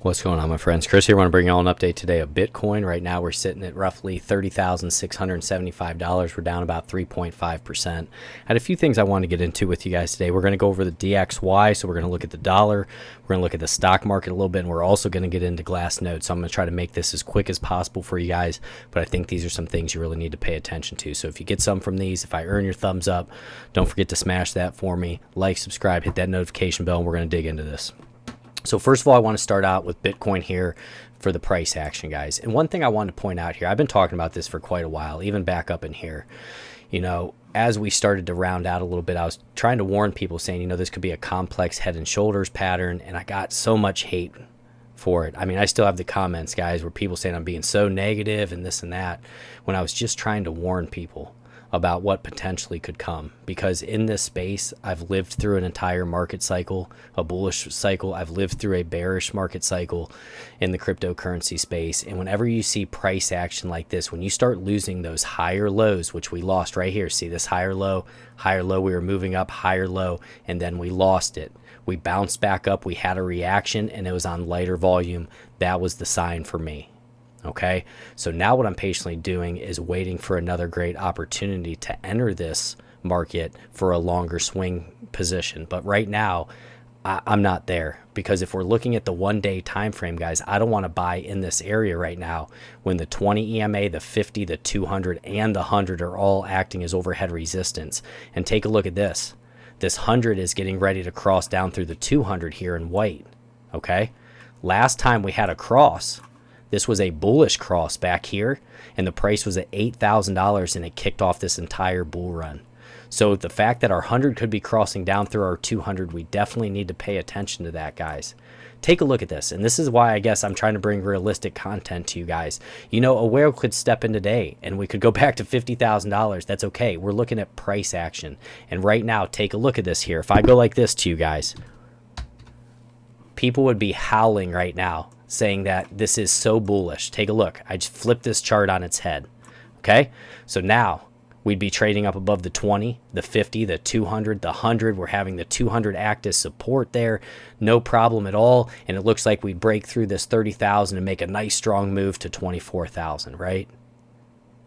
What's going on, my friends? Chris here. I want to bring you all an update today of Bitcoin. Right now, we're sitting at roughly $30,675. We're down about 3.5%. I had a few things I want to get into with you guys today. We're going to go over the DXY, so we're going to look at the dollar. We're going to look at the stock market a little bit, and we're also going to get into Glassnode. So I'm going to try to make this as quick as possible for you guys, but I think these are some things you really need to pay attention to. So if you get some from these, if I earn your thumbs up, don't forget to smash that for me. Like, subscribe, hit that notification bell, and we're going to dig into this. So first of all, I want to start out with Bitcoin here for the price action, guys. And one thing I wanted to point out here, I've been talking about this for quite a while, even back up in here. You know, as we started to round out a little bit, I was trying to warn people saying, you know, this could be a complex head and shoulders pattern. And I got so much hate for it. I mean, I still have the comments, guys, where people saying I'm being so negative and this and that, when I was just trying to warn people about what potentially could come. Because in this space, I've lived through an entire market cycle, a bullish cycle. I've lived through a bearish market cycle in the cryptocurrency space. And whenever you see price action like this, when you start losing those higher lows, which we lost right here, see this higher low, we were moving up, higher low, and then we lost it. We bounced back up, we had a reaction, and it was on lighter volume. That was the sign for me. Okay, so now what I'm patiently doing is waiting for another great opportunity to enter this market for a longer swing position. But right now, I'm not there, because if we're looking at the 1 day time frame, guys, I don't want to buy in this area right now when the 20 EMA, the 50, the 200, and the 100 are all acting as overhead resistance. And take a look at this. This 100 is getting ready to cross down through the 200 here in white. Okay, last time we had a cross, this was a bullish cross back here, and the price was at $8,000, and it kicked off this entire bull run. So the fact that our 100 could be crossing down through our 200, we definitely need to pay attention to that, guys. Take a look at this, and this is why I guess I'm trying to bring realistic content to you guys. You know, a whale could step in today, and we could go back to $50,000. That's okay. We're looking at price action. And right now, take a look at this here. If I go like this to you guys, people would be howling right now, saying that this is so bullish. Take a look. I just flipped this chart on its head. Okay, so now we'd be trading up above the 20, the 50, the 200, the 100. We're having the 200 act as support there, no problem at all. And it looks like we break through this 30,000 and make a nice strong move to 24,000, right?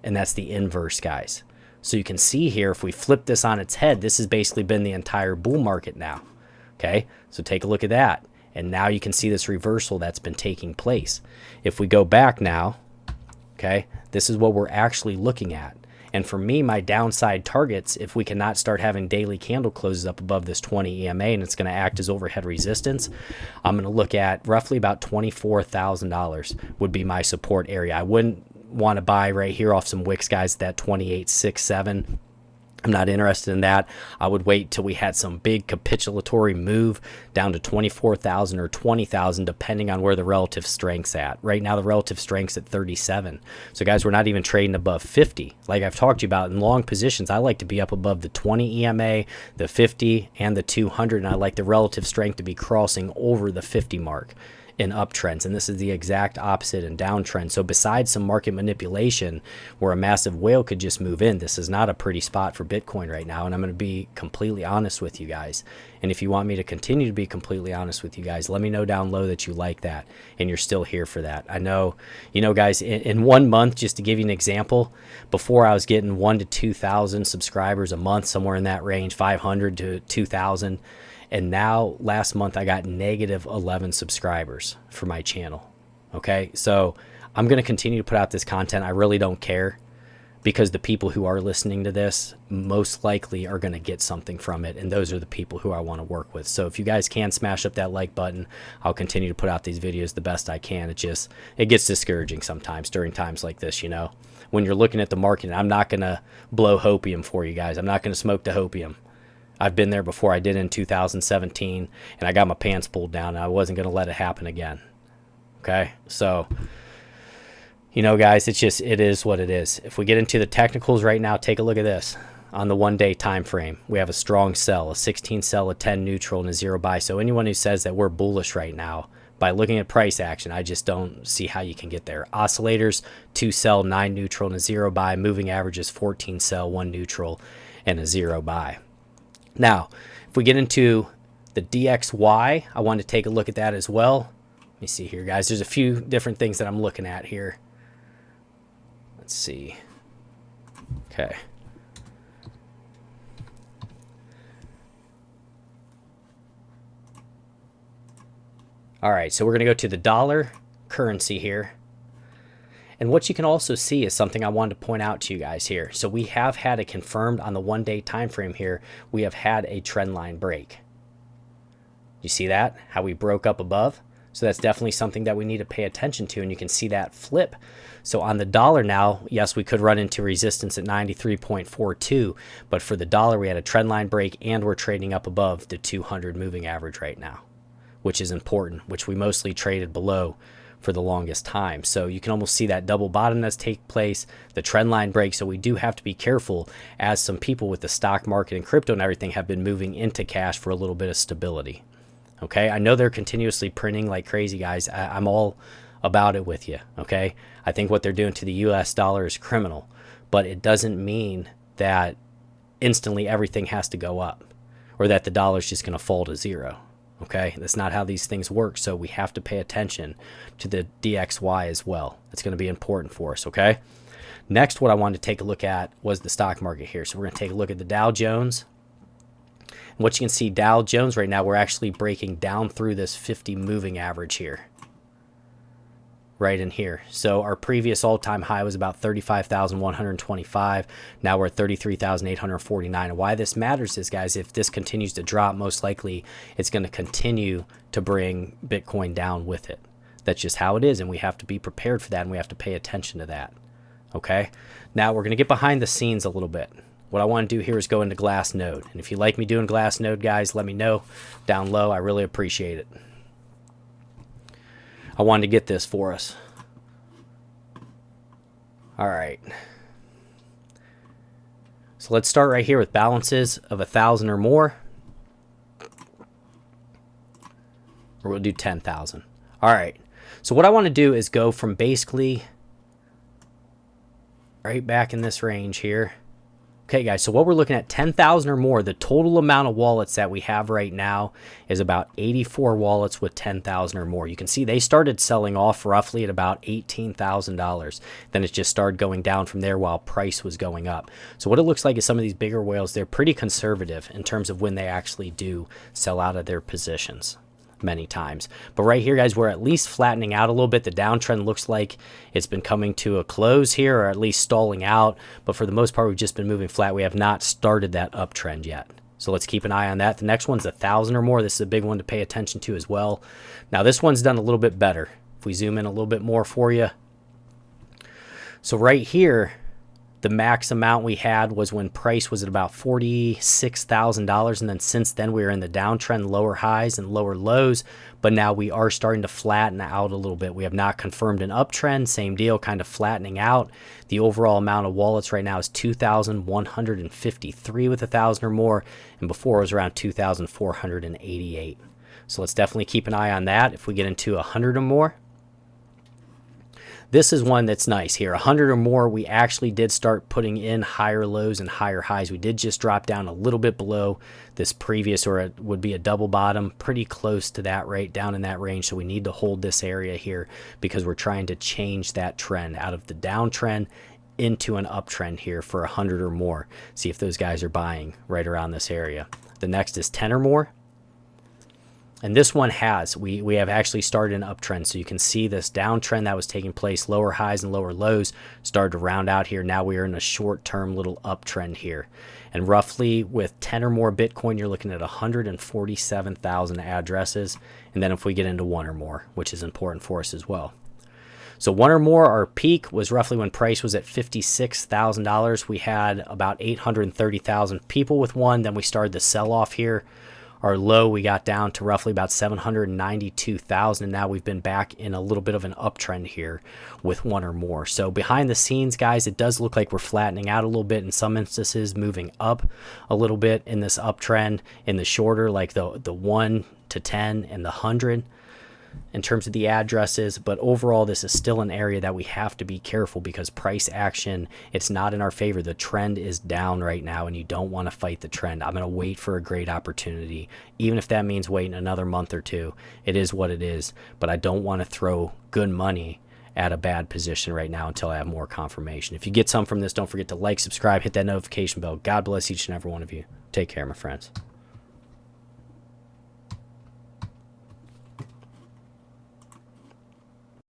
And that's the inverse, guys. So you can see here, if we flip this on its head, this has basically been the entire bull market now. Okay, so take a look at that. And now you can see this reversal that's been taking place. If we go back now, okay, this is what we're actually looking at. And for me, my downside targets, if we cannot start having daily candle closes up above this 20 EMA and it's going to act as overhead resistance, I'm going to look at roughly about $24,000 would be my support area. I wouldn't want to buy right here off some wicks, guys, that 28.67. I'm not interested in that. I would wait till we had some big capitulatory move down to 24,000 or 20,000, depending on where the relative strength's at. Right now, the relative strength's at 37. So, guys, we're not even trading above 50. Like I've talked to you about in long positions, I like to be up above the 20 EMA, the 50, and the 200, and I like the relative strength to be crossing over the 50 mark in uptrends, and this is the exact opposite in downtrend. So besides some market manipulation where a massive whale could just move in, this is not a pretty spot for Bitcoin right now. And I'm going to be completely honest with you guys, and if you want me to continue to be completely honest with you guys, let me know down low that you like that and you're still here for that. I know, you know, guys, in 1 month, just to give you an example, before I was getting 1,000 to 2,000 subscribers a month, somewhere in that range, 500 to 2,000. And now last month I got negative 11 subscribers for my channel. Okay, so I'm going to continue to put out this content. I really don't care, because the people who are listening to this most likely are going to get something from it, and those are the people who I want to work with. So if you guys can smash up that like button, I'll continue to put out these videos the best I can. It gets discouraging sometimes during times like this, you know, when you're looking at the market. And I'm not going to blow hopium for you guys. I'm not going to smoke the hopium. I've been there before. I did in 2017, and I got my pants pulled down, and I wasn't going to let it happen again. Okay, so, you know, guys, it is what it is. If we get into the technicals right now, take a look at this. On the 1 day time frame, we have a strong sell, a 16 sell, a 10 neutral, and a 0 buy. So anyone who says that we're bullish right now, by looking at price action, I just don't see how you can get there. Oscillators, 2 sell, 9 neutral, and a 0 buy. Moving averages, 14 sell, 1 neutral, and a 0 buy. Now, if we get into the DXY, I want to take a look at that as well. Let me see here, guys. There's a few different things that I'm looking at here. Let's see. Okay. All right, so we're going to go to the dollar currency here. And what you can also see is something I wanted to point out to you guys here. So we have had it confirmed on the 1 day time frame here. We have had a trend line break. You see that? How we broke up above? So that's definitely something that we need to pay attention to, and you can see that flip. So on the dollar now, yes, we could run into resistance at 93.42, but for the dollar, we had a trend line break, and we're trading up above the 200 moving average right now, which is important, which we mostly traded below for the longest time. So you can almost see that double bottom that's take place, the trend line break. So we do have to be careful, as some people with the stock market and crypto and everything have been moving into cash for a little bit of stability. Okay, I know they're continuously printing like crazy, guys. I'm all about it with you. Okay, I think what they're doing to the US dollar is criminal, but it doesn't mean that instantly everything has to go up, or that the dollar's just going to fall to zero. Okay, that's not how these things work. So we have to pay attention to the DXY as well. It's going to be important for us. Okay, next, what I wanted to take a look at was the stock market here. So we're going to take a look at the Dow Jones. And what you can see, Dow Jones right now, we're actually breaking down through this 50 moving average here, right in here. So our previous all-time high was about 35,125. Now we're at 33,849. And why this matters is, guys, if this continues to drop, most likely it's going to continue to bring Bitcoin down with it. That's just how it is, and we have to be prepared for that, and we have to pay attention to that. Okay, now we're going to get behind the scenes a little bit. What I want to do here is go into Glassnode. And if you like me doing Glassnode, guys, let me know down low. I really appreciate it. I wanted to get this for us. All right. So let's start right here with balances of 1,000 or more. Or we'll do 10,000. All right. So what I want to do is go from basically right back in this range here. Okay, guys, so what we're looking at, 10,000 or more, the total amount of wallets that we have right now is about 84 wallets with 10,000 or more. You can see they started selling off roughly at about $18,000. Then it just started going down from there while price was going up. So what it looks like is some of these bigger whales, they're pretty conservative in terms of when they actually do sell out of their positions many times. But right here, guys, we're at least flattening out a little bit. The downtrend looks like it's been coming to a close here, or at least stalling out. But for the most part, we've just been moving flat. We have not started that uptrend yet. So let's keep an eye on that. The next one's 1,000 or more. This is a big one to pay attention to as well. Now, this one's done a little bit better. If we zoom in a little bit more for you. So right here, the max amount we had was when price was at about $46,000, and then since then we were in the downtrend, lower highs and lower lows, but now we are starting to flatten out a little bit. We have not confirmed an uptrend, same deal, kind of flattening out. The overall amount of wallets right now is 2,153 with 1,000 or more, and before it was around 2,488. So let's definitely keep an eye on that. If we get into 100 or more, this is one that's nice here. 100 or more, we actually did start putting in higher lows and higher highs. We did just drop down a little bit below this previous, or it would be a double bottom, pretty close to that, right down in that range. So we need to hold this area here because we're trying to change that trend out of the downtrend into an uptrend here for 100 or more. See if those guys are buying right around this area. The next is 10 or more. And this one we have actually started an uptrend. So you can see this downtrend that was taking place, lower highs and lower lows, started to round out here. Now we are in a short-term little uptrend here. And roughly with 10 or more Bitcoin, you're looking at 147,000 addresses. And then if we get into 1 or more, which is important for us as well. So 1 or more, our peak was roughly when price was at $56,000. We had about 830,000 people with 1. Then we started the sell-off here. Our low, we got down to roughly about 792,000. And now we've been back in a little bit of an uptrend here with 1 or more. So behind the scenes, guys, it does look like we're flattening out a little bit. In some instances, moving up a little bit in this uptrend. In the shorter, like the 1 to 10 and the 100. in terms of the addresses, but overall this is still an area that we have to be careful because price action, it's not in our favor. The trend is down right now and you don't want to fight the trend. I'm going to wait for a great opportunity, even if that means waiting another month or two. It is what it is, but I don't want to throw good money at a bad position right now until I have more confirmation. If you get some from this, don't forget to like, subscribe, hit that notification bell. God bless each and every one of you. Take care, my friends.